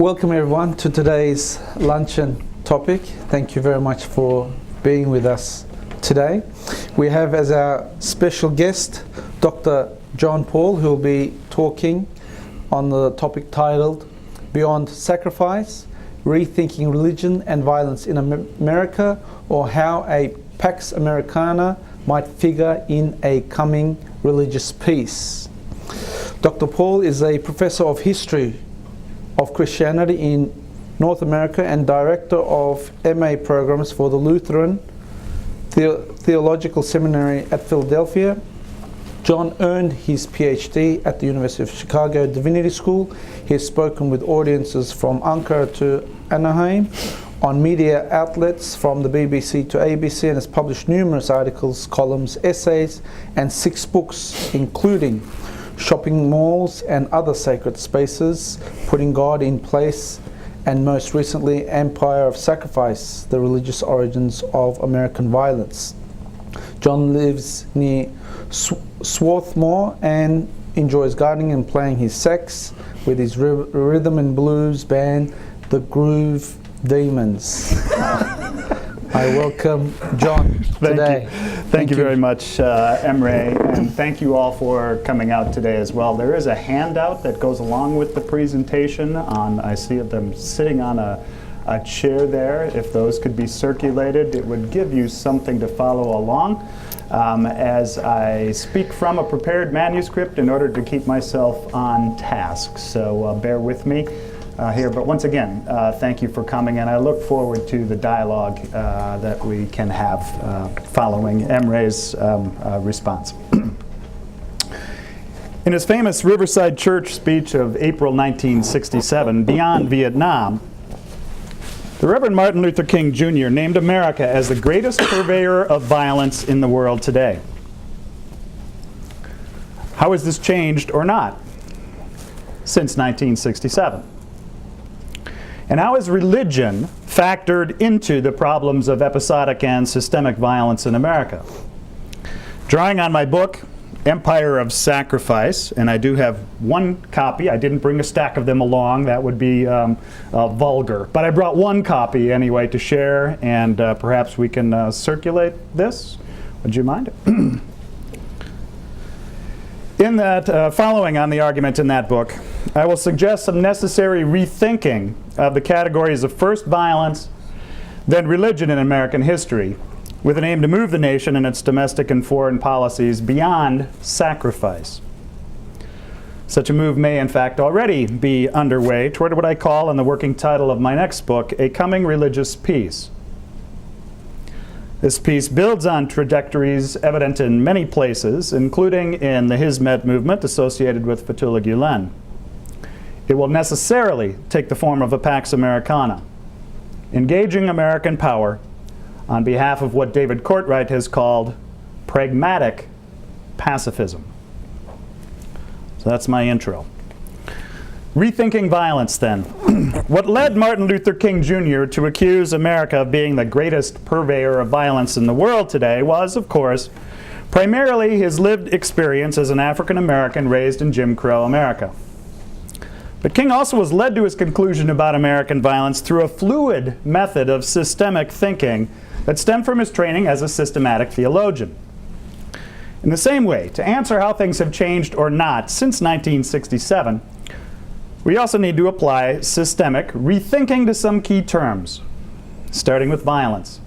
Welcome everyone to today's luncheon topic. Thank you very much for being with us today. We have as our special guest Dr. Jon Pahl, who will be talking on the topic titled Beyond Sacrifice, Rethinking Religion and Violence in America, or how a Pax Americana might figure in a coming religious peace. Dr. Pahl is a professor of history of Christianity in North America and director of MA programs for the Lutheran Theological Seminary at Philadelphia. Jon earned his Ph.D. at the University of Chicago Divinity School. He has spoken with audiences from Ankara to Anaheim on media outlets from the BBC to ABC, and has published numerous articles, columns, essays, and 6 books, including Shopping Malls and Other Sacred Spaces, Putting God in Place, and most recently Empire of Sacrifice, The Religious Origins of American Violence. Jon lives near Swarthmore and enjoys gardening and playing his sax with his rhythm and blues band, the Groove Daemons. I welcome Jon today. Thank you very much, Emre, and thank you all for coming out today as well. There is a handout that goes along with the presentation. I see them sitting on a chair there. If those could be circulated, it would give you something to follow along as I speak from a prepared manuscript in order to keep myself on task. So bear with me here, but once again, thank you for coming, and I look forward to the dialogue that we can have following Emre's response. In his famous Riverside Church speech of April 1967, Beyond Vietnam, the Reverend Martin Luther King Jr. named America as the greatest purveyor of violence in the world today. How has this changed or not since 1967? And how has religion factored into the problems of episodic and systemic violence in America? Drawing on my book, Empire of Sacrifice, and I do have one copy. I didn't bring a stack of them along. That would be vulgar. But I brought one copy anyway to share, and perhaps we can circulate this. Would you mind? In that, following on the argument in that book, I will suggest some necessary rethinking of the categories of first violence, then religion in American history, with an aim to move the nation and its domestic and foreign policies beyond sacrifice. Such a move may, in fact, already be underway toward what I call, in the working title of my next book, A Coming Religious Peace. This peace builds on trajectories evident in many places, including in the Hizmet movement associated with Fethullah Gülen. It will necessarily take the form of a Pax Americana, engaging American power on behalf of what David Courtwright has called pragmatic pacifism. So that's my intro. Rethinking violence, then. What led Martin Luther King Jr. to accuse America of being the greatest purveyor of violence in the world today was, of course, primarily his lived experience as an African American raised in Jim Crow America. But King also was led to his conclusion about American violence through a fluid method of systemic thinking that stemmed from his training as a systematic theologian. In the same way, to answer how things have changed or not since 1967, we also need to apply systemic rethinking to some key terms, starting with violence.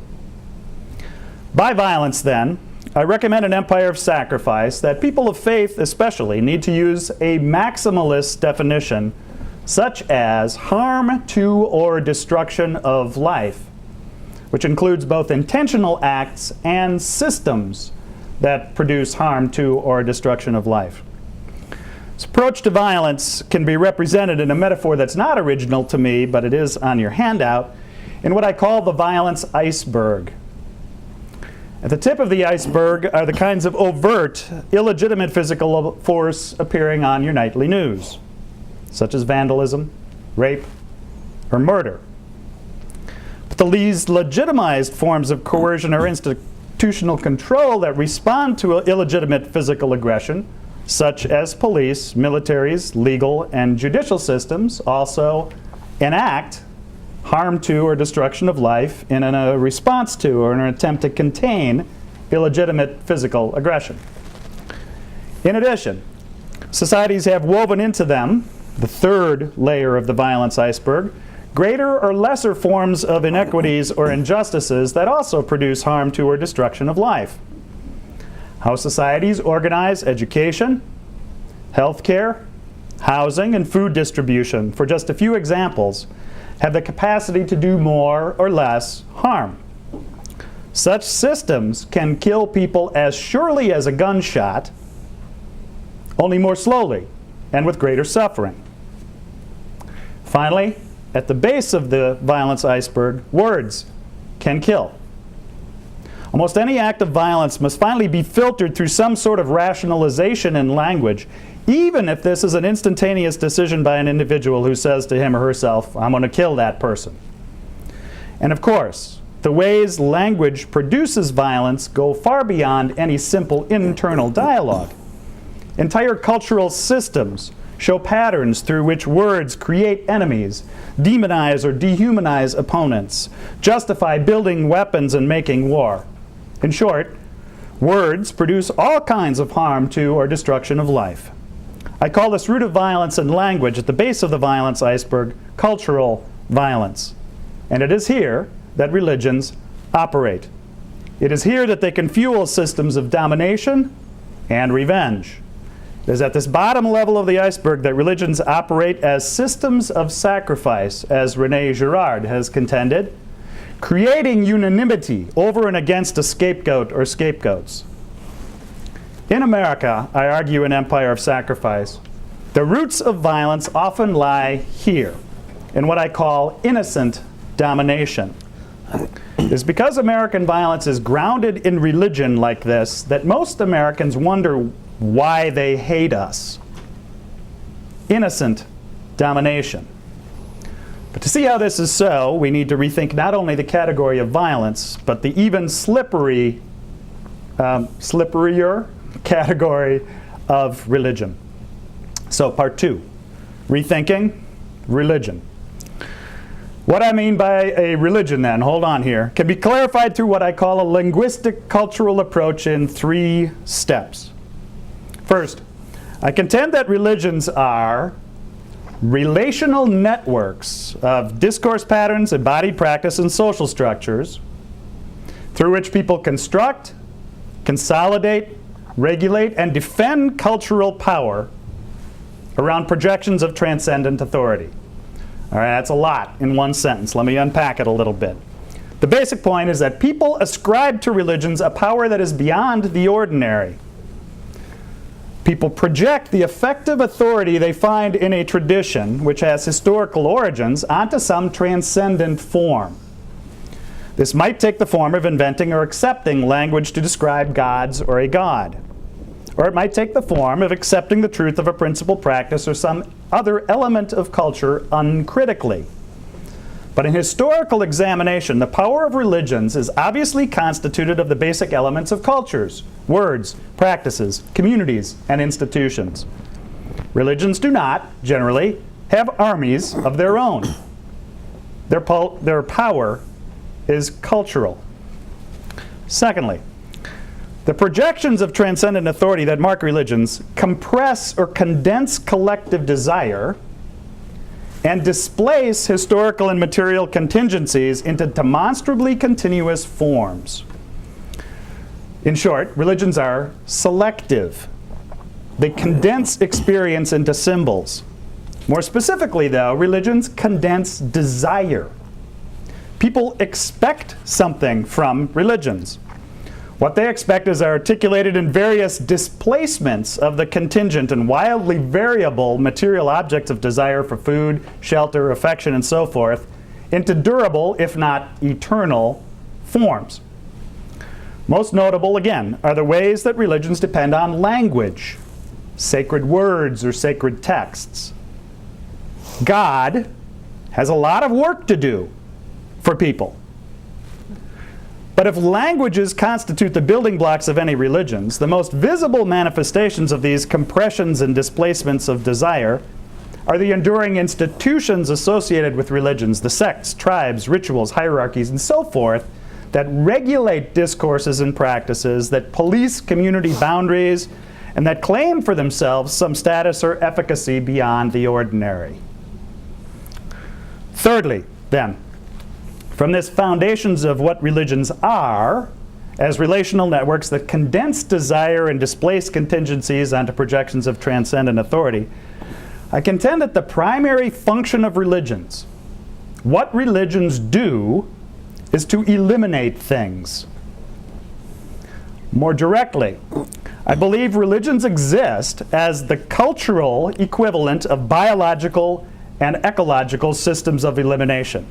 By violence, then, I recommend an empire of sacrifice that people of faith especially need to use a maximalist definition, such as harm to or destruction of life, which includes both intentional acts and systems that produce harm to or destruction of life. This approach to violence can be represented in a metaphor that's not original to me, but it is on your handout, in what I call the violence iceberg. At the tip of the iceberg are the kinds of overt, illegitimate physical force appearing on your nightly news, such as vandalism, rape, or murder. But the least legitimized forms of coercion or institutional control that respond to illegitimate physical aggression, such as police, militaries, legal, and judicial systems, also enact harm to or destruction of life in a response to or in an attempt to contain illegitimate physical aggression. In addition, societies have woven into them, the third layer of the violence iceberg, greater or lesser forms of inequities or injustices that also produce harm to or destruction of life. How societies organize education, healthcare, housing, and food distribution, for just a few examples, have the capacity to do more or less harm. Such systems can kill people as surely as a gunshot, only more slowly and with greater suffering. Finally, at the base of the violence iceberg, words can kill. Almost any act of violence must finally be filtered through some sort of rationalization in language, even if this is an instantaneous decision by an individual who says to him or herself, "I'm going to kill that person." And of course, the ways language produces violence go far beyond any simple internal dialogue. Entire cultural systems show patterns through which words create enemies, demonize or dehumanize opponents, justify building weapons and making war. In short, words produce all kinds of harm to or destruction of life. I call this root of violence in language at the base of the violence iceberg cultural violence. And it is here that religions operate. It is here that they can fuel systems of domination and revenge. It is at this bottom level of the iceberg that religions operate as systems of sacrifice, as René Girard has contended, creating unanimity over and against a scapegoat or scapegoats. In America, I argue an empire of sacrifice, the roots of violence often lie here, in what I call innocent domination. It is because American violence is grounded in religion like this that most Americans wonder why they hate us. Innocent domination. But to see how this is so, we need to rethink not only the category of violence, but the even slipperier category of religion. So part 2, rethinking religion. What I mean by a religion then, hold on here, can be clarified through what I call a linguistic cultural approach in 3 steps. First, I contend that religions are relational networks of discourse patterns, embodied practice, and social structures through which people construct, consolidate, regulate, and defend cultural power around projections of transcendent authority. All right, that's a lot in one sentence. Let me unpack it a little bit. The basic point is that people ascribe to religions a power that is beyond the ordinary. People project the effective authority they find in a tradition, which has historical origins, onto some transcendent form. This might take the form of inventing or accepting language to describe gods or a god. Or it might take the form of accepting the truth of a principal practice or some other element of culture uncritically. But in historical examination, the power of religions is obviously constituted of the basic elements of cultures: words, practices, communities, and institutions. Religions do not, generally, have armies of their own. Their power is cultural. Secondly, the projections of transcendent authority that mark religions compress or condense collective desire and displace historical and material contingencies into demonstrably continuous forms. In short, religions are selective. They condense experience into symbols. More specifically, though, religions condense desire. People expect something from religions. What they expect is articulated in various displacements of the contingent and wildly variable material objects of desire for food, shelter, affection, and so forth, into durable, if not eternal, forms. Most notable, again, are the ways that religions depend on language, sacred words or sacred texts. God has a lot of work to do for people. But if languages constitute the building blocks of any religions, the most visible manifestations of these compressions and displacements of desire are the enduring institutions associated with religions, the sects, tribes, rituals, hierarchies, and so forth, that regulate discourses and practices, that police community boundaries, and that claim for themselves some status or efficacy beyond the ordinary. Thirdly, then, from this foundations of what religions are, as relational networks that condense desire and displace contingencies onto projections of transcendent authority, I contend that the primary function of religions, what religions do, is to eliminate things. More directly, I believe religions exist as the cultural equivalent of biological and ecological systems of elimination.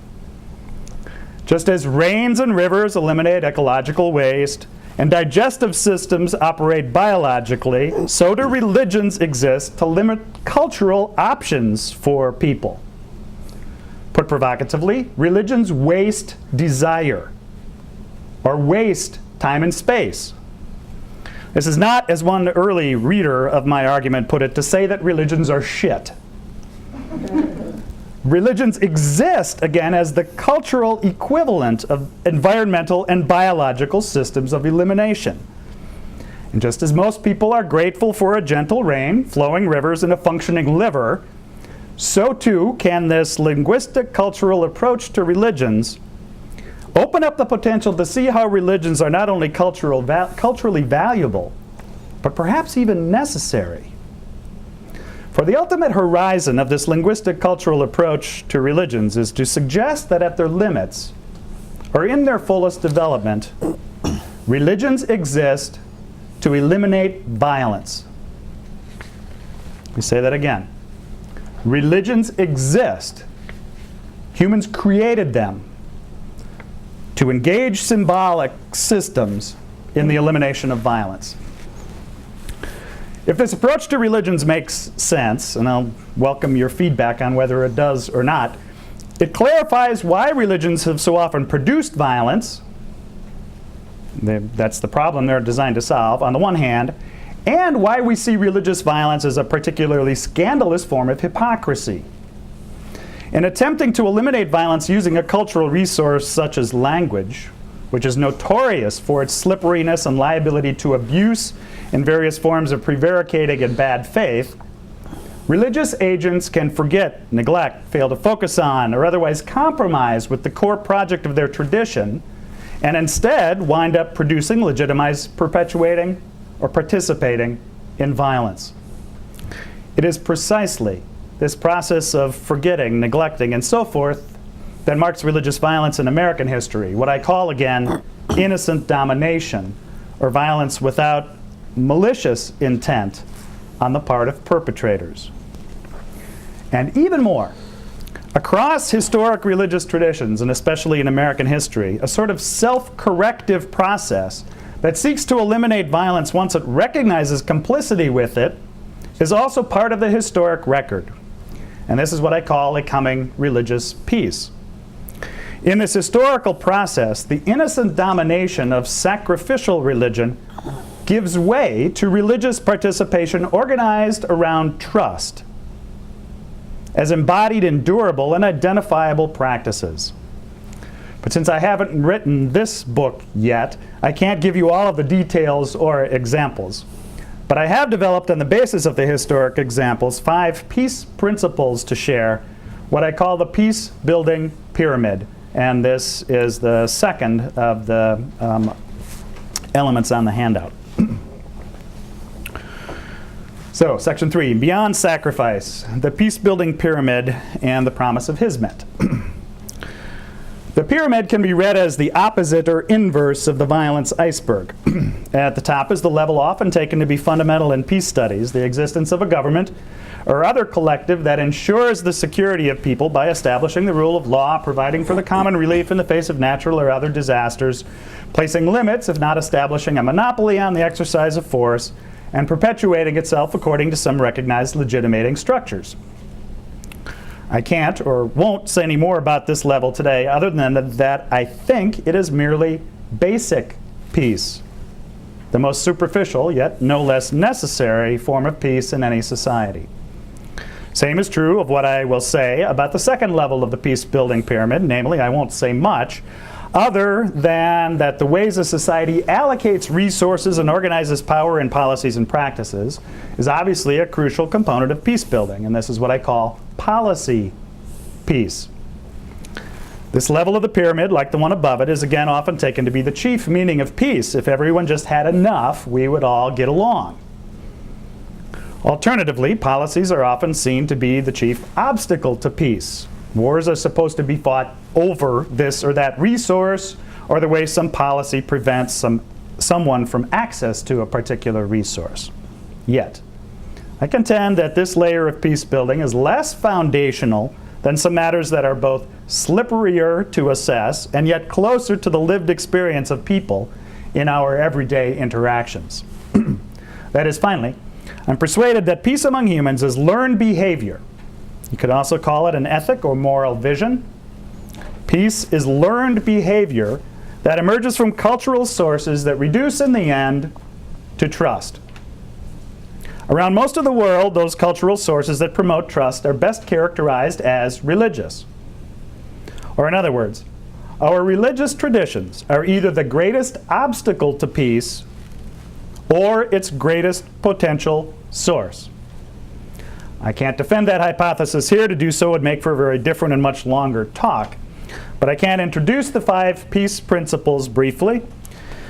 Just as rains and rivers eliminate ecological waste and digestive systems operate biologically, so do religions exist to limit cultural options for people. Put provocatively, religions waste desire or waste time and space. This is not, as one early reader of my argument put it, to say that religions are shit. Religions exist, again, as the cultural equivalent of environmental and biological systems of elimination. And just as most people are grateful for a gentle rain, flowing rivers, and a functioning liver, so too can this linguistic cultural approach to religions open up the potential to see how religions are not only culturally valuable, but perhaps even necessary. For the ultimate horizon of this linguistic cultural approach to religions is to suggest that at their limits, or in their fullest development, religions exist to eliminate violence. Let me say that again. Religions exist. Humans created them to engage symbolic systems in the elimination of violence. If this approach to religions makes sense, and I'll welcome your feedback on whether it does or not, it clarifies why religions have so often produced violence. That's the problem they're designed to solve, on the one hand, and why we see religious violence as a particularly scandalous form of hypocrisy. In attempting to eliminate violence using a cultural resource such as language, which is notorious for its slipperiness and liability to abuse in various forms of prevaricating and bad faith, religious agents can forget, neglect, fail to focus on, or otherwise compromise with the core project of their tradition, and instead wind up producing, legitimized, perpetuating, or participating in violence. It is precisely this process of forgetting, neglecting, and so forth that marks religious violence in American history, what I call, again, innocent domination, or violence without malicious intent on the part of perpetrators. And even more, across historic religious traditions, and especially in American history, a sort of self-corrective process that seeks to eliminate violence once it recognizes complicity with it is also part of the historic record. And this is what I call a coming religious peace. In this historical process, the innocent domination of sacrificial religion gives way to religious participation organized around trust, as embodied in durable and identifiable practices. But since I haven't written this book yet, I can't give you all of the details or examples. But I have developed, on the basis of the historic examples, 5 peace principles to share, what I call the peace-building pyramid. And this is the second of the elements on the handout. So, section 3, beyond sacrifice, the peace-building pyramid and the promise of Hizmet. The pyramid can be read as the opposite or inverse of the violence iceberg. At the top is the level often taken to be fundamental in peace studies, the existence of a government or other collective that ensures the security of people by establishing the rule of law, providing for the common relief in the face of natural or other disasters, placing limits, if not establishing a monopoly on the exercise of force, and perpetuating itself according to some recognized legitimating structures. I can't or won't say any more about this level today, other than that I think it is merely basic peace, the most superficial, yet no less necessary form of peace in any society. Same is true of what I will say about the second level of the peace-building pyramid, namely, I won't say much, other than that the ways a society allocates resources and organizes power in policies and practices is obviously a crucial component of peace building, and this is what I call policy peace. This level of the pyramid, like the one above it, is again often taken to be the chief meaning of peace. If everyone just had enough, we would all get along. Alternatively, policies are often seen to be the chief obstacle to peace. Wars are supposed to be fought over this or that resource, or the way some policy prevents someone from access to a particular resource. Yet, I contend that this layer of peace building is less foundational than some matters that are both slipperier to assess and yet closer to the lived experience of people in our everyday interactions. That is, finally, I'm persuaded that peace among humans is learned behavior. You could also call it an ethic or moral vision. Peace is learned behavior that emerges from cultural sources that reduce, in the end, to trust. Around most of the world, those cultural sources that promote trust are best characterized as religious. Or in other words, our religious traditions are either the greatest obstacle to peace or its greatest potential source. I can't defend that hypothesis here. To do so would make for a very different and much longer talk. But I can introduce the 5 peace principles briefly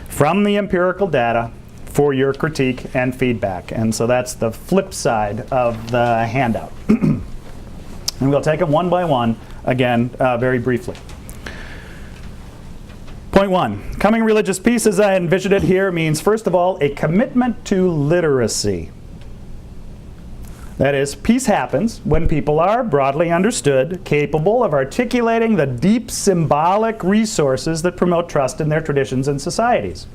from the empirical data for your critique and feedback. And so that's the flip side of the handout. And we'll take them one by one, again, very briefly. Point 1, coming religious peace as I envision it here means, first of all, a commitment to literacy. That is, peace happens when people are, broadly understood, capable of articulating the deep symbolic resources that promote trust in their traditions and societies.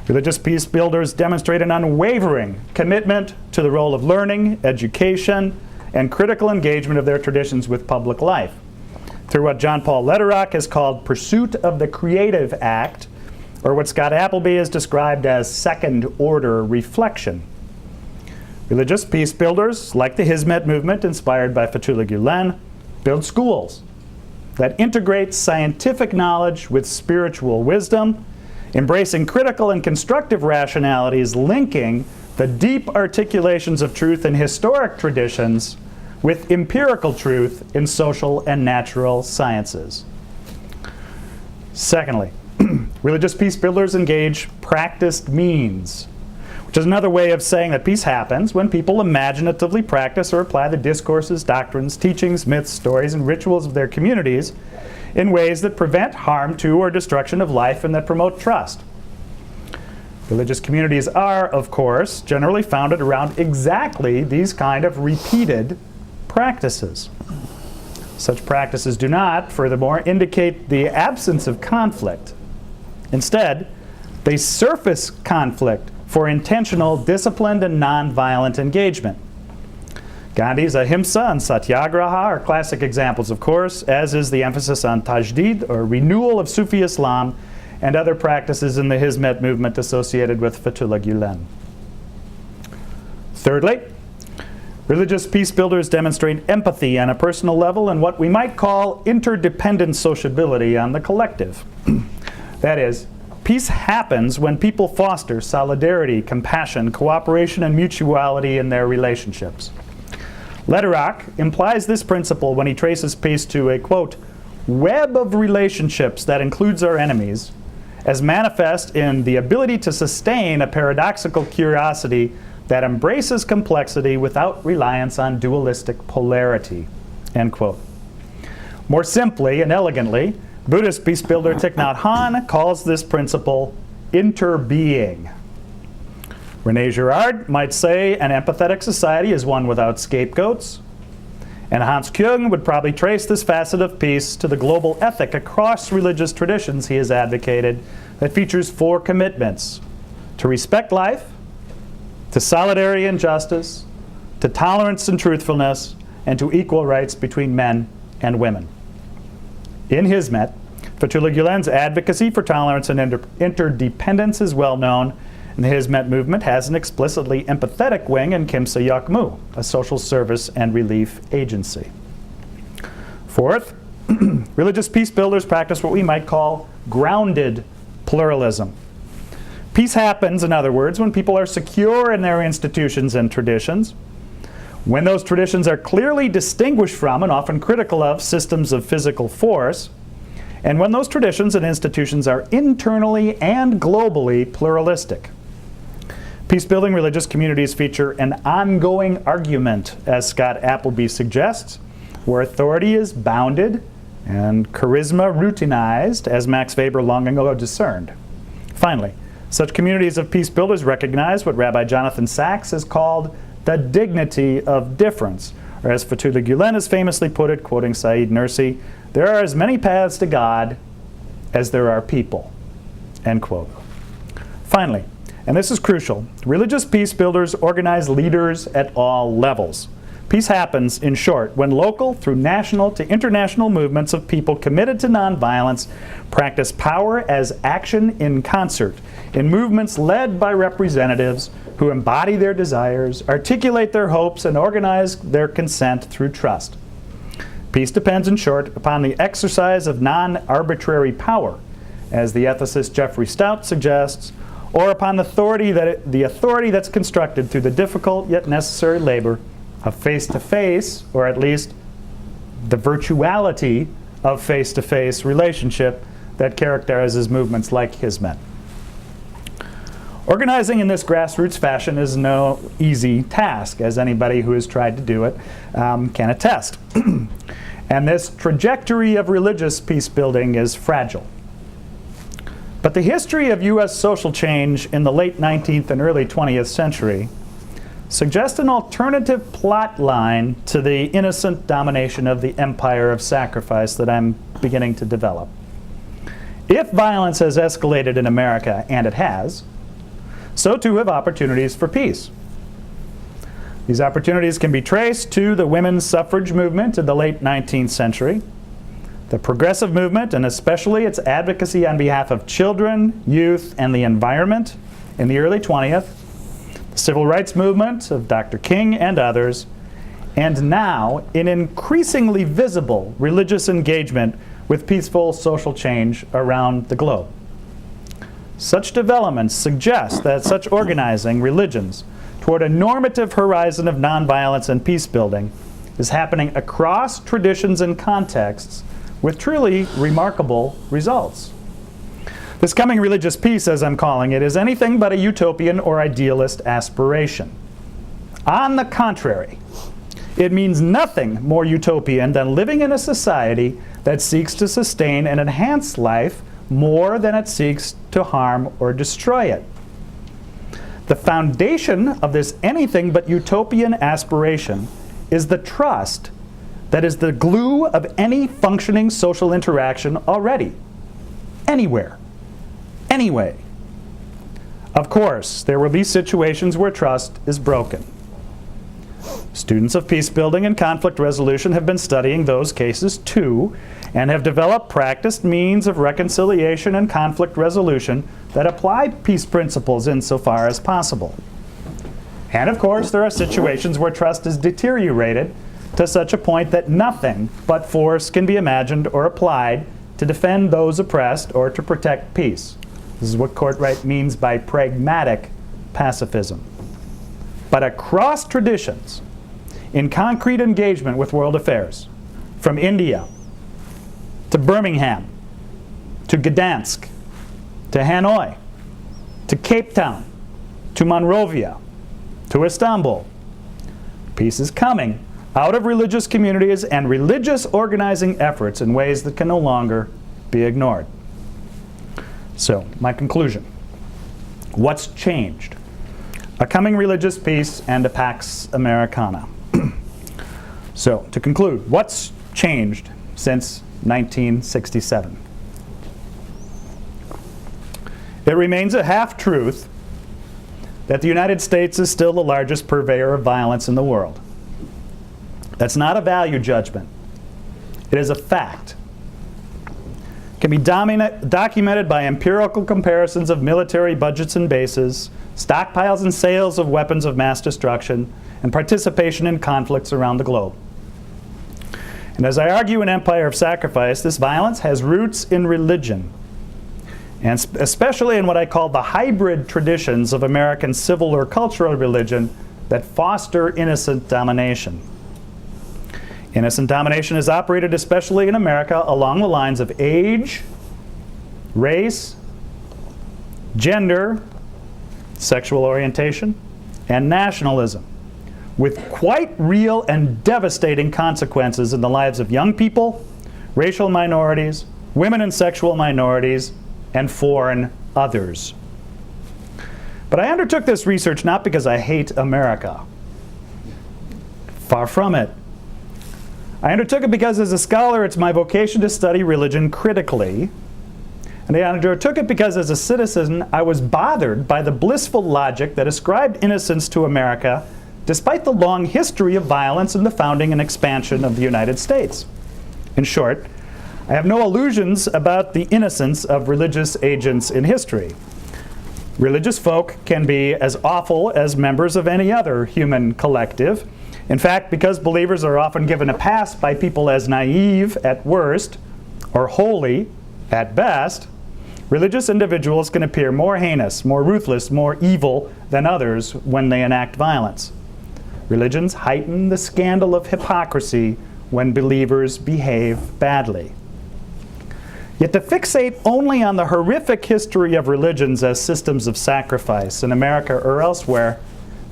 Religious peace builders demonstrate an unwavering commitment to the role of learning, education, and critical engagement of their traditions with public life, through what Jon Pahl has called pursuit of the creative act, or what Scott Appleby has described as second-order reflection. Religious peace builders, like the Hizmet movement inspired by Fethullah Gulen, build schools that integrate scientific knowledge with spiritual wisdom, embracing critical and constructive rationalities, linking the deep articulations of truth in historic traditions with empirical truth in social and natural sciences. Secondly, religious peace builders engage practiced means, which is another way of saying that peace happens when people imaginatively practice or apply the discourses, doctrines, teachings, myths, stories, and rituals of their communities in ways that prevent harm to or destruction of life and that promote trust. Religious communities are, of course, generally founded around exactly these kind of repeated practices. Such practices do not, furthermore, indicate the absence of conflict. Instead, they surface conflict for intentional, disciplined, and nonviolent engagement. Gandhi's Ahimsa and Satyagraha are classic examples, of course, as is the emphasis on tajdid, or renewal of Sufi Islam, and other practices in the Hizmet movement associated with Fethullah Gulen. Thirdly, religious peace builders demonstrate empathy on a personal level and what we might call interdependent sociability on the collective. That is, peace happens when people foster solidarity, compassion, cooperation, and mutuality in their relationships. Lederach implies this principle when he traces peace to a, quote, web of relationships that includes our enemies, as manifest in the ability to sustain a paradoxical curiosity that embraces complexity without reliance on dualistic polarity, end quote. More simply and elegantly, Buddhist peace builder Thich Nhat Hanh calls this principle interbeing. René Girard might say an empathetic society is one without scapegoats, and Hans Küng would probably trace this facet of peace to the global ethic across religious traditions he has advocated that features 4 commitments: to respect life, to solidarity and justice, to tolerance and truthfulness, and to equal rights between men and women. In Hizmet, Fethullah Gulen's advocacy for tolerance and interdependence is well known, And the Hizmet movement has an explicitly empathetic wing in Kimsa Yakmu, a social service and relief agency. Fourth, religious peace builders practice what we might call grounded pluralism. Peace happens, in other words, when people are secure in their institutions and traditions, when those traditions are clearly distinguished from and often critical of systems of physical force, and when those traditions and institutions are internally and globally pluralistic. Peace-building religious communities feature an ongoing argument, as Scott Appleby suggests, where authority is bounded and charisma routinized, as Max Weber long ago discerned. Finally, such communities of peace builders recognize what Rabbi Jonathan Sachs has called the dignity of difference. Or as Fethullah Gulen has famously put it, quoting Saeed Nursi, there are as many paths to God as there are people. End quote. Finally, and this is crucial, religious peace builders organize leaders at all levels. Peace happens, in short, when local through national to international movements of people committed to nonviolence practice power as action in concert, in movements led by representatives who embody their desires, articulate their hopes, and organize their consent through trust. Peace depends, in short, upon the exercise of non-arbitrary power, as the ethicist Jeffrey Stout suggests, or upon the authority that's constructed through the difficult yet necessary labor of face-to-face, or at least the virtuality of face-to-face relationship that characterizes movements like Hizmet. Organizing in this grassroots fashion is no easy task, as anybody who has tried to do it can attest. And this trajectory of religious peace building is fragile. But the history of U.S. social change in the late 19th and early 20th century suggests an alternative plot line to the innocent domination of the empire of sacrifice that I'm beginning to develop. If violence has escalated in America, and it has, so too have opportunities for peace. These opportunities can be traced to the women's suffrage movement in the late 19th century, the progressive movement, and especially its advocacy on behalf of children, youth, and the environment in the early 20th, the civil rights movement of Dr. King and others, and now an increasingly visible religious engagement with peaceful social change around the globe. Such developments suggest that such organizing religions toward a normative horizon of nonviolence and peace building is happening across traditions and contexts with truly remarkable results. This coming religious peace, as I'm calling it, is anything but a utopian or idealist aspiration. On the contrary, it means nothing more utopian than living in a society that seeks to sustain and enhance life more than it seeks to harm or destroy it. The foundation of this anything but utopian aspiration is the trust that is the glue of any functioning social interaction already, anywhere, anyway. Of course, there will be situations where trust is broken. Students of peace building and conflict resolution have been studying those cases too, and have developed practiced means of reconciliation and conflict resolution that apply peace principles insofar as possible. And of course, there are situations where trust is deteriorated to such a point that nothing but force can be imagined or applied to defend those oppressed or to protect peace. This is what Courtwright means by pragmatic pacifism. But across traditions, in concrete engagement with world affairs, from India to Birmingham, to Gdansk, to Hanoi, to Cape Town, to Monrovia, to Istanbul, peace is coming out of religious communities and religious organizing efforts in ways that can no longer be ignored. So, my conclusion. What's changed? A coming religious peace and a Pax Americana. So, to conclude, what's changed since 1967? It remains a half-truth that the United States is still the largest purveyor of violence in the world. That's not a value judgment. It is a fact. can be documented by empirical comparisons of military budgets and bases, stockpiles and sales of weapons of mass destruction, and participation in conflicts around the globe. And as I argue in Empire of Sacrifice, this violence has roots in religion, and especially in what I call the hybrid traditions of American civil or cultural religion that foster innocent domination. Innocent domination is operated especially in America along the lines of age, race, gender, sexual orientation, and nationalism, with quite real and devastating consequences in the lives of young people, racial minorities, women and sexual minorities, and foreign others. But I undertook this research not because I hate America. Far from it. I undertook it because as a scholar, it's my vocation to study religion critically. And I undertook it because as a citizen, I was bothered by the blissful logic that ascribed innocence to America despite the long history of violence in the founding and expansion of the United States. In short, I have no illusions about the innocence of religious agents in history. Religious folk can be as awful as members of any other human collective. In fact, because believers are often given a pass by people as naive at worst, or holy at best, religious individuals can appear more heinous, more ruthless, more evil than others when they enact violence. Religions heighten the scandal of hypocrisy when believers behave badly. Yet to fixate only on the horrific history of religions as systems of sacrifice in America or elsewhere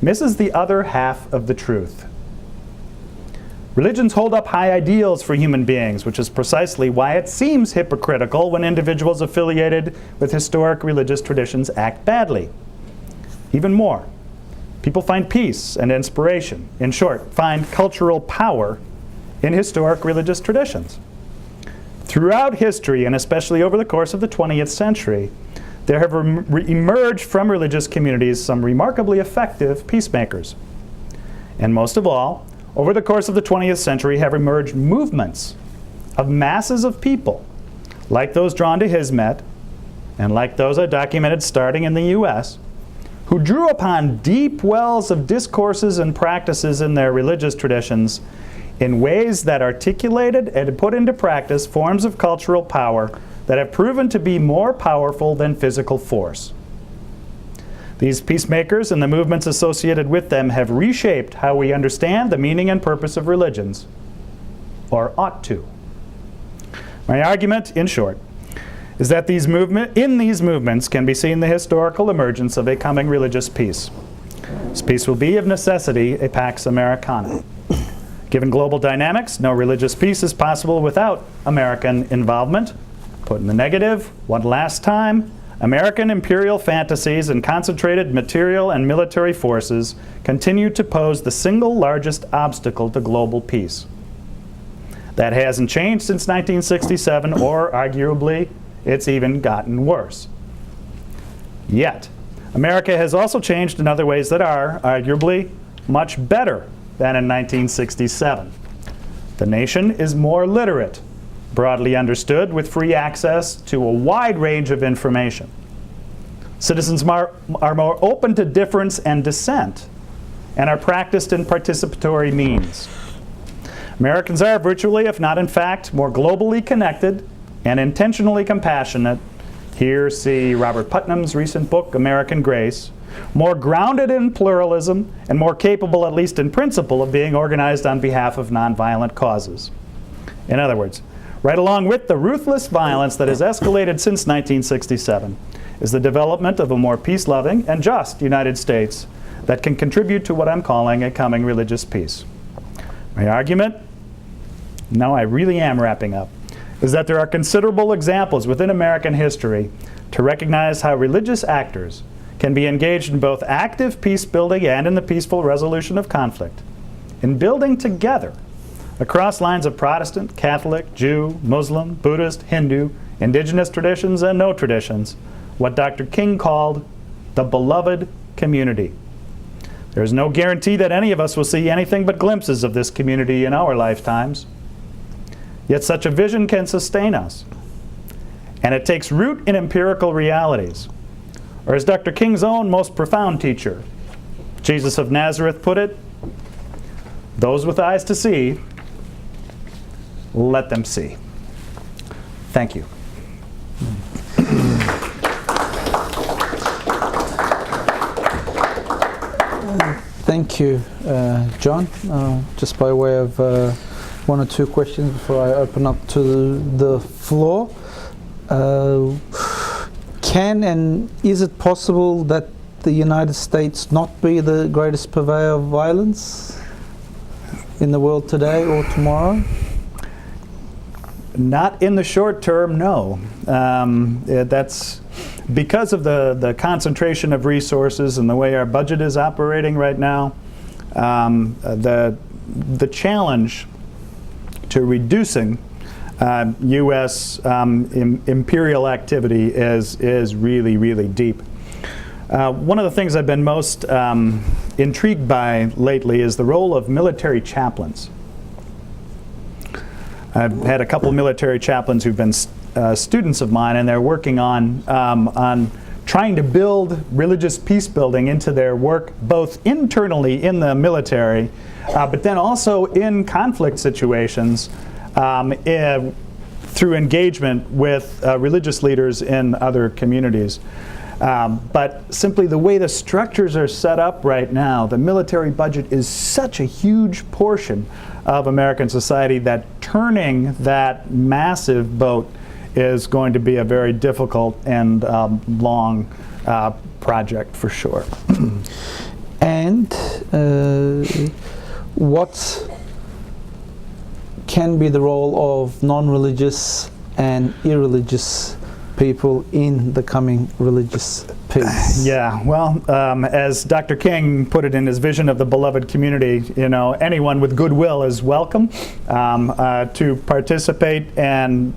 misses the other half of the truth. Religions hold up high ideals for human beings, which is precisely why it seems hypocritical when individuals affiliated with historic religious traditions act badly. Even more, people find peace and inspiration, in short, find cultural power in historic religious traditions. Throughout history, and especially over the course of the 20th century, there have emerged from religious communities some remarkably effective peacemakers. And most of all, over the course of the 20th century have emerged movements of masses of people, like those drawn to Hizmet, and like those I documented starting in the US, who drew upon deep wells of discourses and practices in their religious traditions in ways that articulated and put into practice forms of cultural power that have proven to be more powerful than physical force. These peacemakers and the movements associated with them have reshaped how we understand the meaning and purpose of religions, or ought to. My argument, in short, is that in these movements can be seen the historical emergence of a coming religious peace. This peace will be, of necessity, a Pax Americana. Given global dynamics, no religious peace is possible without American involvement. Put in the negative, one last time, American imperial fantasies and concentrated material and military forces continue to pose the single largest obstacle to global peace. That hasn't changed since 1967, or arguably, it's even gotten worse. Yet, America has also changed in other ways that are, arguably, much better than in 1967. The nation is more literate, broadly understood, with free access to a wide range of information. Citizens are more open to difference and dissent, and are practiced in participatory means. Americans are virtually, if not in fact, more globally connected and intentionally compassionate. Here, see Robert Putnam's recent book, American Grace, more grounded in pluralism, and more capable, at least in principle, of being organized on behalf of nonviolent causes. In other words, right along with the ruthless violence that has escalated since 1967 is the development of a more peace-loving and just United States that can contribute to what I'm calling a coming religious peace. My argument, now I really am wrapping up, is that there are considerable examples within American history to recognize how religious actors can be engaged in both active peace building and in the peaceful resolution of conflict, in building together across lines of Protestant, Catholic, Jew, Muslim, Buddhist, Hindu, indigenous traditions, and no traditions, what Dr. King called the beloved community. There is no guarantee that any of us will see anything but glimpses of this community in our lifetimes. Yet such a vision can sustain us. and it takes root in empirical realities. Or as Dr. King's own most profound teacher, Jesus of Nazareth, put it, those with eyes to see, let them see. Thank you. Thank you, John. Just by way of one or two questions before I open up to the floor. Can and is it possible that the United States not be the greatest purveyor of violence in the world today or tomorrow? Not in the short term, no. That's because of the concentration of resources and the way our budget is operating right now. The challenge to reducing U.S. Imperial activity is really, really deep. One of the things I've been most intrigued by lately is the role of military chaplains. I've had a couple military chaplains who've been students of mine, and they're working on trying to build religious peace building into their work, both internally in the military, but then also in conflict situations through engagement with religious leaders in other communities. But simply the way the structures are set up right now, the military budget is such a huge portion of American society that turning that massive boat is going to be a very difficult and long project for sure. And what can be the role of non-religious and irreligious people in the coming religious peace? Yeah, well, as Dr. King put it in his vision of the beloved community, anyone with goodwill is welcome to participate, and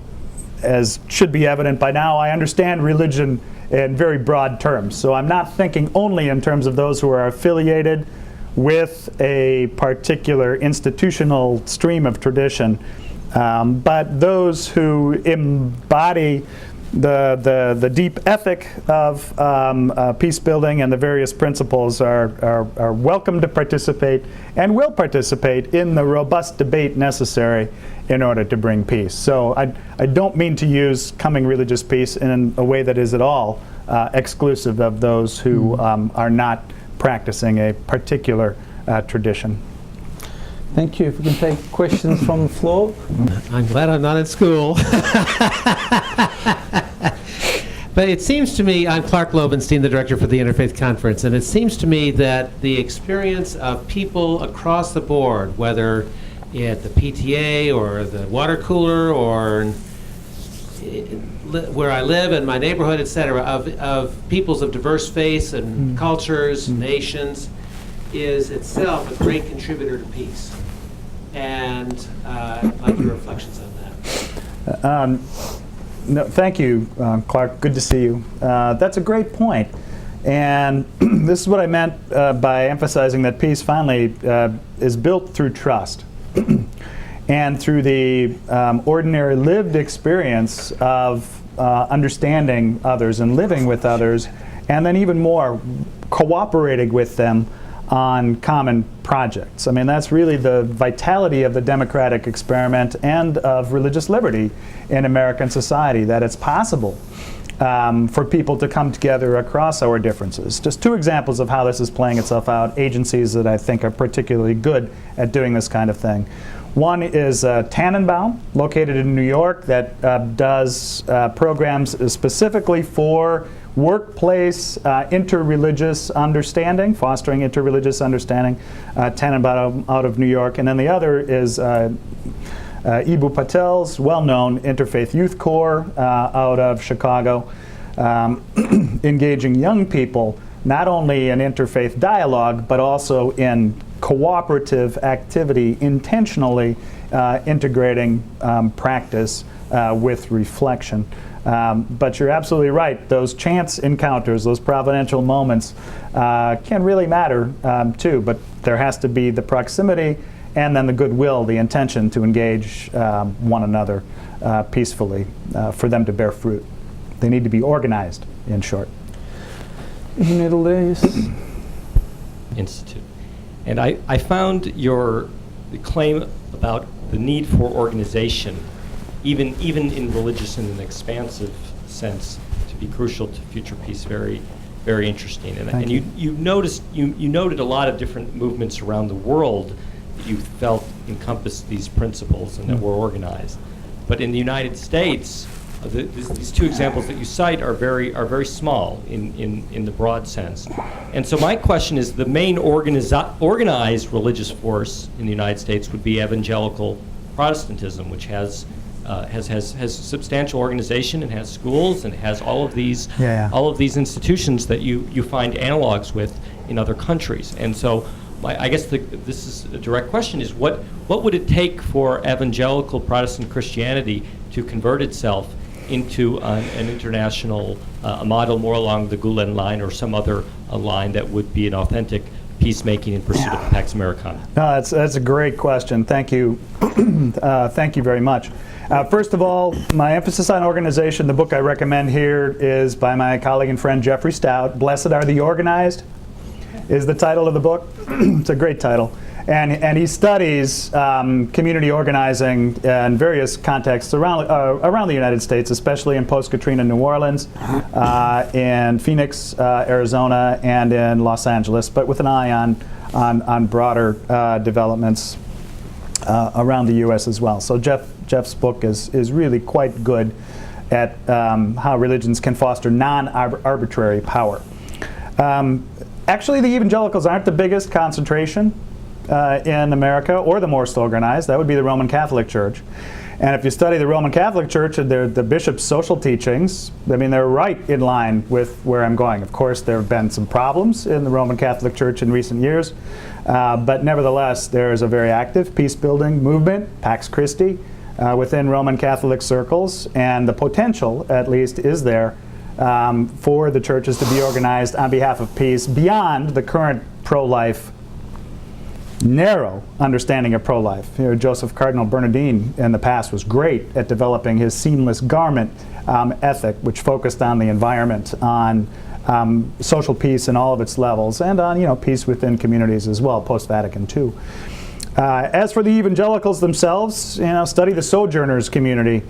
as should be evident by now, I understand religion in very broad terms. So I'm not thinking only in terms of those who are affiliated with a particular institutional stream of tradition, but those who embody the deep ethic of peace building and the various principles are welcome to participate and will participate in the robust debate necessary in order to bring peace. So I don't mean to use coming religious peace in a way that is at all exclusive of those who are not practicing a particular tradition. Thank you. If we can take questions from the floor. I'm glad I'm not in school. But it seems to me, I'm Clark Lobenstein, the director for the Interfaith Conference, and it seems to me that the experience of people across the board, whether at the PTA or the water cooler or where I live in my neighborhood, etc., of peoples of diverse faiths and cultures, nations, is itself a great contributor to peace. And I'd like your reflections on that. No, thank you, Clark. Good to see you. That's a great point. And this is what I meant by emphasizing that peace finally is built through trust and through the ordinary lived experience of understanding others and living with others, and then even more, cooperating with them on common projects. I mean, that's really the vitality of the democratic experiment and of religious liberty in American society, that it's possible for people to come together across our differences. Just two examples of how this is playing itself out, agencies that I think are particularly good at doing this kind of thing. One is Tannenbaum, located in New York, that does programs specifically for workplace interreligious understanding, fostering interreligious understanding, Tannenbaum out of New York. And then the other is Ibu Patel's well-known Interfaith Youth Corps out of Chicago, engaging young people not only in interfaith dialogue, but also in cooperative activity, intentionally integrating practice with reflection. But you're absolutely right. Those chance encounters, those providential moments can really matter too, but there has to be the proximity and then the goodwill, the intention to engage one another peacefully for them to bear fruit. They need to be organized, in short. Middle days. Institute. And I found your claim about the need for organization, even in religious in an expansive sense, to be crucial to future peace, very, very interesting. And you noted a lot of different movements around the world that you felt encompassed these principles and that were organized. But in the United States, these two examples that you cite are very small in the broad sense. And so my question is, the main organized religious force in the United States would be evangelical Protestantism, which has substantial organization and has schools and has all of these institutions that you find analogs with in other countries. And so I guess this is a direct question: is what would it take for evangelical Protestant Christianity to convert itself into an international model more along the Gulen line or some other line that would be an authentic peacemaking in pursuit of Pax Americana? No, that's a great question. Thank you. Thank you very much. First of all, my emphasis on organization, the book I recommend here is by my colleague and friend Jeffrey Stout. Blessed Are the Organized is the title of the book. It's a great title. And he studies community organizing in various contexts around the United States, especially in post-Katrina New Orleans, in Phoenix, Arizona, and in Los Angeles, but with an eye on broader developments around the U.S. as well. So Jeff's book is really quite good at how religions can foster non-arbitrary power. Actually, the evangelicals aren't the biggest concentration in America, or the most organized. That would be the Roman Catholic Church. And if you study the Roman Catholic Church and the bishop's social teachings, I mean, they're right in line with where I'm going. Of course, there have been some problems in the Roman Catholic Church in recent years, but nevertheless, there is a very active peace-building movement, Pax Christi, within Roman Catholic circles, and the potential, at least, is there for the churches to be organized on behalf of peace beyond the current pro-life, narrow understanding of pro-life. You know, Joseph Cardinal Bernardin in the past was great at developing his seamless garment ethic, which focused on the environment, on social peace in all of its levels, and on peace within communities as well, post-Vatican II. As for the evangelicals themselves, study the Sojourners community,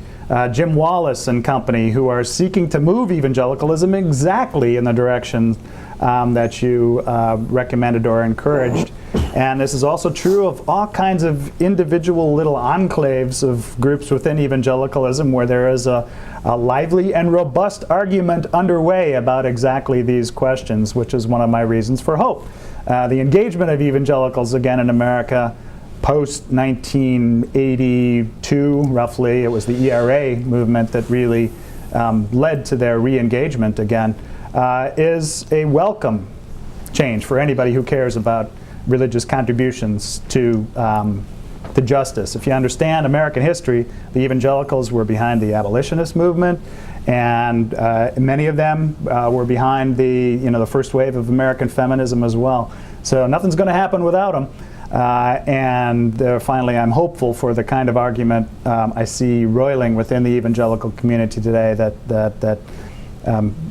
Jim Wallace and company, who are seeking to move evangelicalism exactly in the direction that you recommended or encouraged. And this is also true of all kinds of individual little enclaves of groups within evangelicalism where there is a lively and robust argument underway about exactly these questions, which is one of my reasons for hope. The engagement of evangelicals again in America post-1982, roughly, it was the ERA movement that really led to their re-engagement again, is a welcome change for anybody who cares about religious contributions to justice. If you understand American history, the evangelicals were behind the abolitionist movement, and many of them were behind the first wave of American feminism as well. So nothing's going to happen without them. And finally, I'm hopeful for the kind of argument I see roiling within the evangelical community today that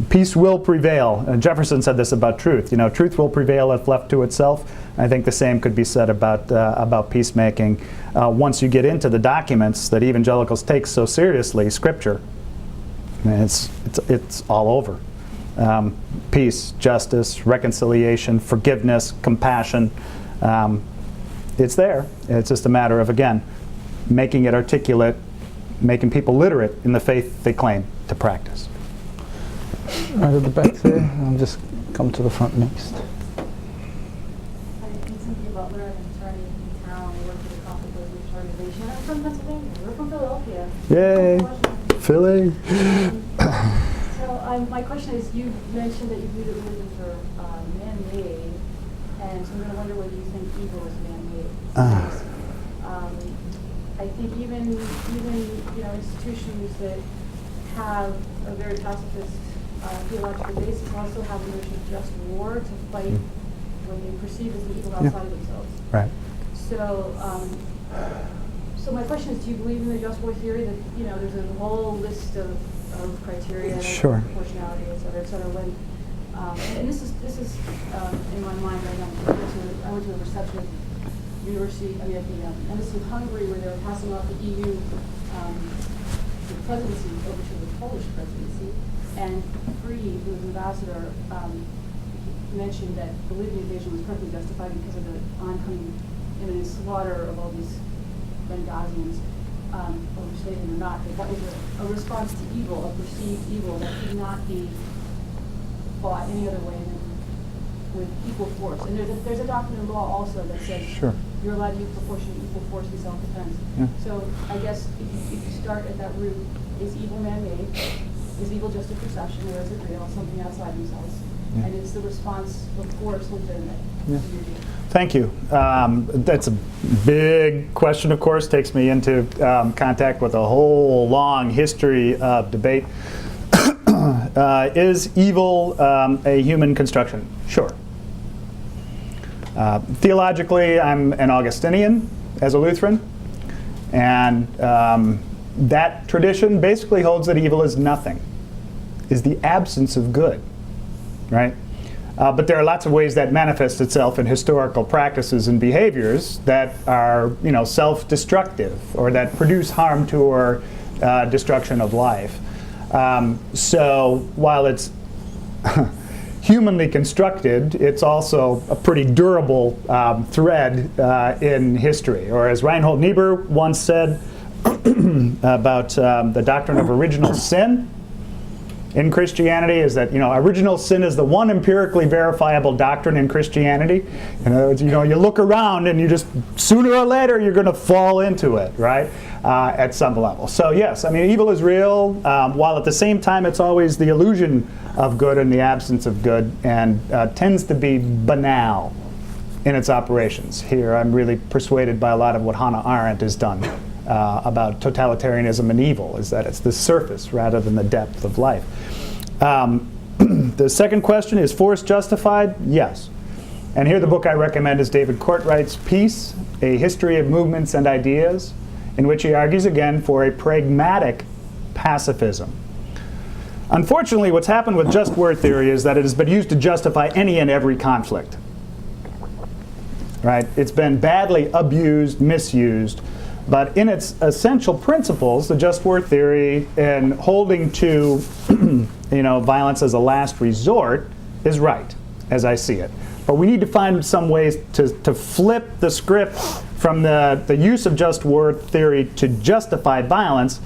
peace will prevail. Jefferson said this about truth. Truth will prevail if left to itself. I think the same could be said about peacemaking. Once you get into the documents that evangelicals take so seriously, Scripture, it's all over. Peace, justice, reconciliation, forgiveness, compassion. It's there. It's just a matter of, again, making it articulate, making people literate in the faith they claim to practice. Right at the back there. I'll just come to the front next. I'm thinking about learning and starting in town. I work for the Catholic Religious Organization. I'm from Pennsylvania. We're from Philadelphia. Yay! Philly! So my question is, you mentioned that you view the religions are man-made, and so I'm going to wonder whether you think evil is man-made. I think even institutions that have a very pacifist theological basis also have a notion of just war to fight what they perceive as the evil outside of themselves. Right. So my question is, do you believe in the just war theory that there's a whole list of of criteria, Sure. proportionality, et cetera, when, and this is in my mind right now. I went to a reception at the university, at the embassy of Hungary, where they were passing off the EU the presidency over to the Polish presidency, and Free, who was ambassador, mentioned that the Libyan invasion was perfectly justified because of the oncoming imminent slaughter of all these Benghazians, overstated or not, that was a response to evil, a perceived evil that could not be fought any other way than with equal force. And there's a doctrine in law also that says Sure. you're allowed to use proportionate equal force in self-defense. Yeah. So I guess if you start at that root, is evil man-made? Is evil just a perception, or is it real, something outside themselves? Yeah. And is the response of force legitimate? Yeah. Thank you. That's a big question, of course, takes me into contact with a whole long history of debate. Is evil a human construction? Sure. Theologically, I'm an Augustinian as a Lutheran, and that tradition basically holds that evil is nothing, is the absence of good, right? But there are lots of ways that manifests itself in historical practices and behaviors that are, self-destructive or that produce harm to or destruction of life. So while it's humanly constructed, it's also a pretty durable thread in history. Or as Reinhold Niebuhr once said about the doctrine of original sin in Christianity, is that original sin is the one empirically verifiable doctrine in Christianity. In other words, you look around and you just sooner or later you're going to fall into it, right? At some level. So yes, evil is real, while at the same time it's always the illusion of good and the absence of good, and tends to be banal in its operations. Here I'm really persuaded by a lot of what Hannah Arendt has done about totalitarianism and evil, is that it's the surface rather than the depth of life. The second question, is force justified? Yes. And here the book I recommend is David Courtwright's piece, A History of Movements and Ideas, in which he argues again for a pragmatic pacifism. Unfortunately, what's happened with just war theory is that it has been used to justify any and every conflict. Right? It's been badly abused, misused, but in its essential principles, the just war theory and holding to violence as a last resort is right, as I see it. But we need to find some ways to flip the script from the use of just war theory to justify violence,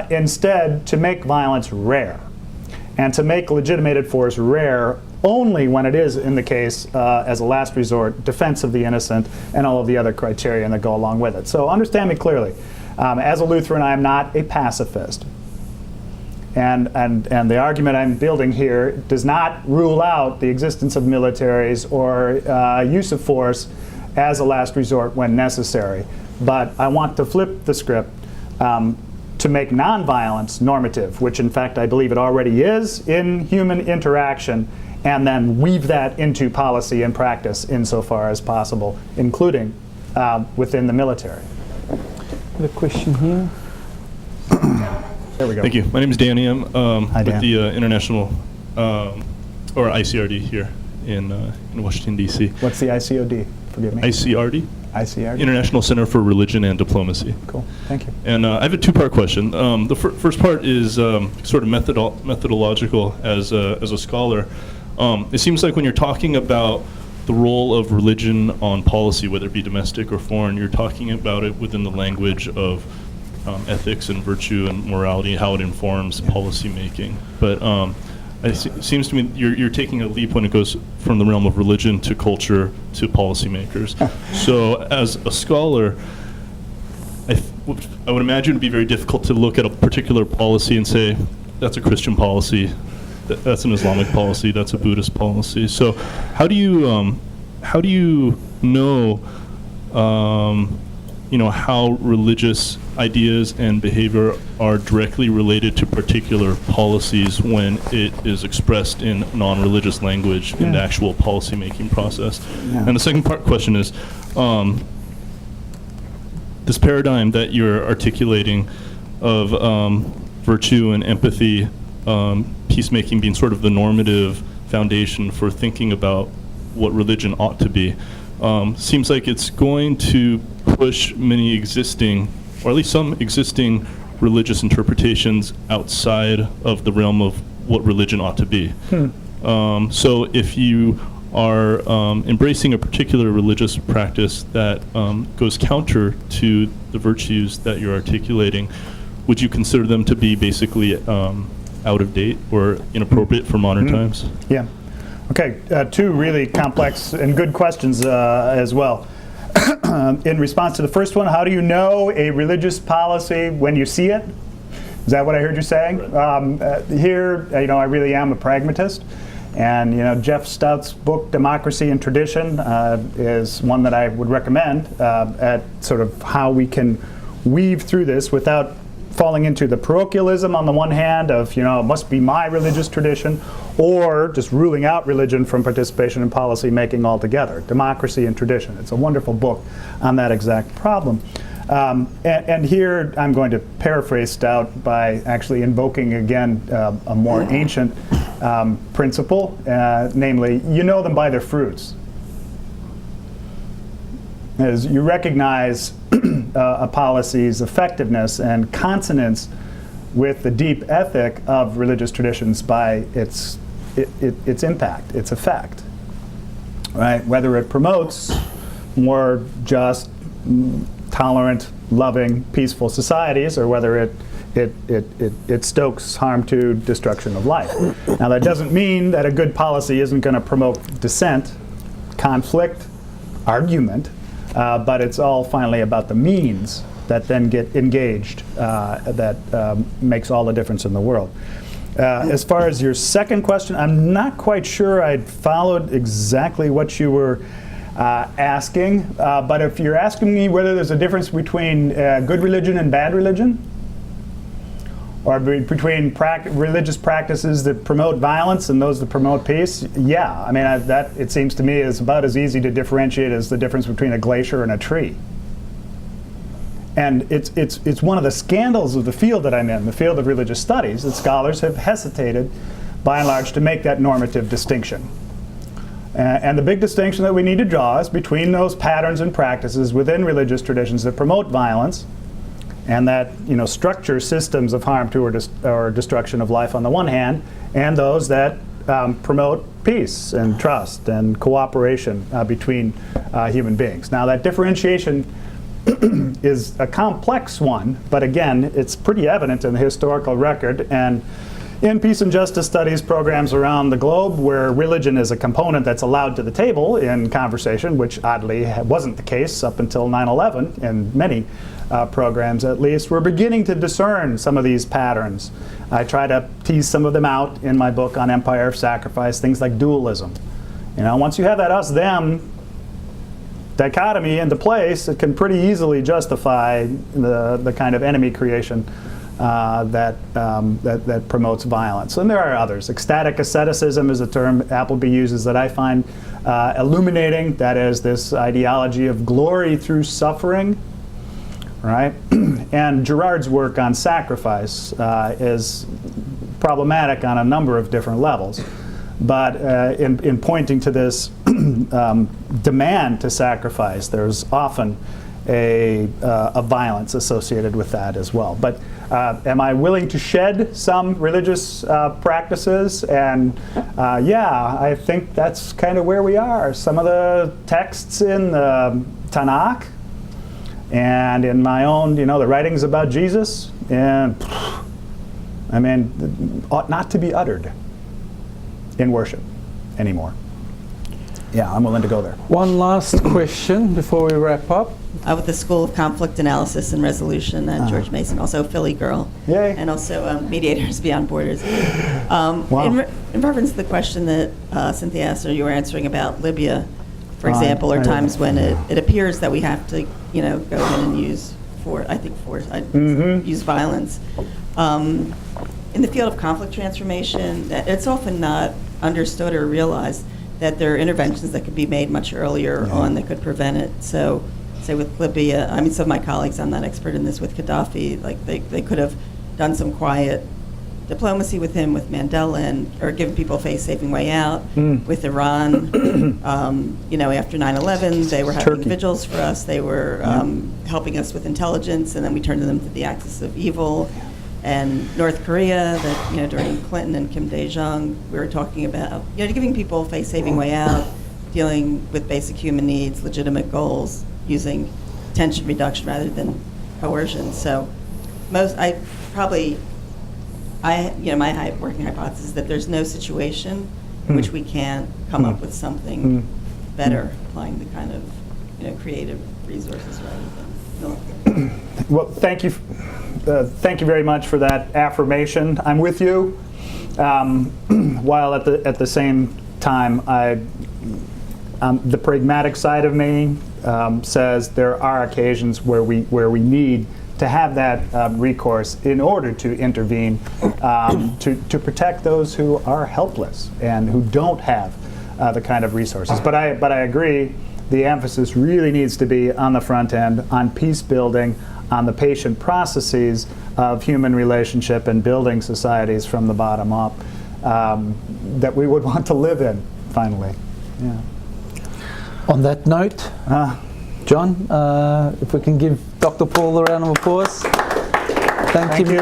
instead to make violence rare, and to make legitimated force rare only when it is, in the case, as a last resort, defense of the innocent and all of the other criteria that go along with it. So understand me clearly. As a Lutheran, I am not a pacifist. And the argument I'm building here does not rule out the existence of militaries or use of force as a last resort when necessary. But I want to flip the script to make nonviolence normative, which in fact I believe it already is in human interaction, and then weave that into policy and practice insofar as possible, including within the military. The question here. There we go. Thank you. My name is Danny. I'm Hi, Dan. with the International, or ICRD here in Washington, D.C. What's the ICOD? Forgive me. ICRD? ICRD. International Center for Religion and Diplomacy. Cool. Thank you. And I have a two-part question. The first part is sort of methodological as a scholar. It seems like when you're talking about the role of religion on policy, whether it be domestic or foreign, you're talking about it within the language of ethics and virtue and morality, how it informs policy making. But it seems to me you're taking a leap when it goes from the realm of religion to culture to policymakers. So as a scholar, I would imagine it would be very difficult to look at a particular policy and say, that's a Christian policy, that's an Islamic policy, that's a Buddhist policy. So how do you know how religious ideas and behavior are directly related to particular policies when it is expressed in non-religious language in the actual policy-making process? Yeah. And the second question is, this paradigm that you're articulating of virtue and empathy, peacemaking being sort of the normative foundation for thinking about what religion ought to be. Seems like it's going to push many existing, or at least some existing, religious interpretations outside of the realm of what religion ought to be. So if you are embracing a particular religious practice that goes counter to the virtues that you're articulating, would you consider them to be basically out of date or inappropriate for modern times? Yeah. Okay, two really complex and good questions as well. In response to the first one, how do you know a religious policy when you see it? Is that what I heard you saying? Here, I really am a pragmatist. And Jeff Stout's book, Democracy and Tradition, is one that I would recommend at sort of how we can weave through this without falling into the parochialism on the one hand of, it must be my religious tradition, or just ruling out religion from participation in policy making altogether. Democracy and Tradition. It's a wonderful book on that exact problem. And here I'm going to paraphrase Stout by actually invoking again a more ancient principle, namely, you know them by their fruits. As you recognize a policy's effectiveness and consonance with the deep ethic of religious traditions by its impact, its effect, right? Whether it promotes more just, tolerant, loving, peaceful societies, or whether it stokes harm to destruction of life. Now, that doesn't mean that a good policy isn't going to promote dissent, conflict, argument, but it's all finally about the means that then get engaged that makes all the difference in the world. As far as your second question, I'm not quite sure I'd followed exactly what you were asking, but if you're asking me whether there's a difference between good religion and bad religion, or between religious practices that promote violence and those that promote peace, yeah. I mean, that, it seems to me, is about as easy to differentiate as the difference between a glacier and a tree. And it's one of the scandals of the field that I'm in, the field of religious studies, that scholars have hesitated, by and large, to make that normative distinction. And the big distinction that we need to draw is between those patterns and practices within religious traditions that promote violence and that structure systems of harm to or destruction of life on the one hand, and those that promote peace and trust and cooperation between human beings. Now, that differentiation is a complex one, but again, it's pretty evident in the historical record and in peace and justice studies programs around the globe where religion is a component that's allowed to the table in conversation, which oddly wasn't the case up until 9/11 in many programs at least. We're beginning to discern some of these patterns. I try to tease some of them out in my book on Empire of Sacrifice, things like dualism. Once you have that us-them dichotomy into place, it can pretty easily justify the kind of enemy creation that promotes violence. And there are others. Ecstatic asceticism is a term Appleby uses that I find illuminating. That is this ideology of glory through suffering, right? And Girard's work on sacrifice is problematic on a number of different levels. But in pointing to this demand to sacrifice, there's often a violence associated with that as well. But am I willing to shed some religious practices? And yeah, I think that's kind of where we are. Some of the texts in the Tanakh and in my own, the writings about Jesus, and I mean, ought not to be uttered in worship anymore. Yeah, I'm willing to go there. One last question before we wrap up. With the School of Conflict Analysis and Resolution, George Mason, also Philly girl. Yay. And also Mediators Beyond Borders. Wow. In reference to the question that Cynthia asked, or you were answering about Libya, for example, or times when it appears that we have to, go in and use use violence. In the field of conflict transformation, it's often not understood or realized that there are interventions that could be made much earlier on that could prevent it. So, say with Libya, some of my colleagues, I'm not expert in this, with Gaddafi, like they could have done some quiet diplomacy with him, with Mandela, or giving people a face-saving way out. With Iran, after 9/11, they were having Turkey. vigils for us. They were helping us with intelligence, and then we turned them to the axis of evil. And North Korea, that during Clinton and Kim Dae-jung, we were talking about giving people a face-saving way out, dealing with basic human needs, legitimate goals, using tension reduction rather than coercion. So my working hypothesis is that there's no situation in which we can't come up with something better, applying the kind of creative resources rather than military. Well, thank you very much for that affirmation. I'm with you, while at the same time, the pragmatic side of me says there are occasions where we need to have that recourse in order to intervene, to protect those who are helpless and who don't have the kind of resources. But I agree, the emphasis really needs to be on the front end, on peace building, on the patient processes of human relationship and building societies from the bottom up that we would want to live in, finally. Yeah. On that note, John, if we can give Dr. Pahl a round of applause. Thank you.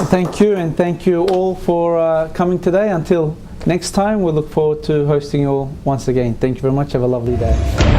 Thank you, and thank you all for coming today. Until next time, we look forward to hosting you all once again. Thank you very much. Have a lovely day.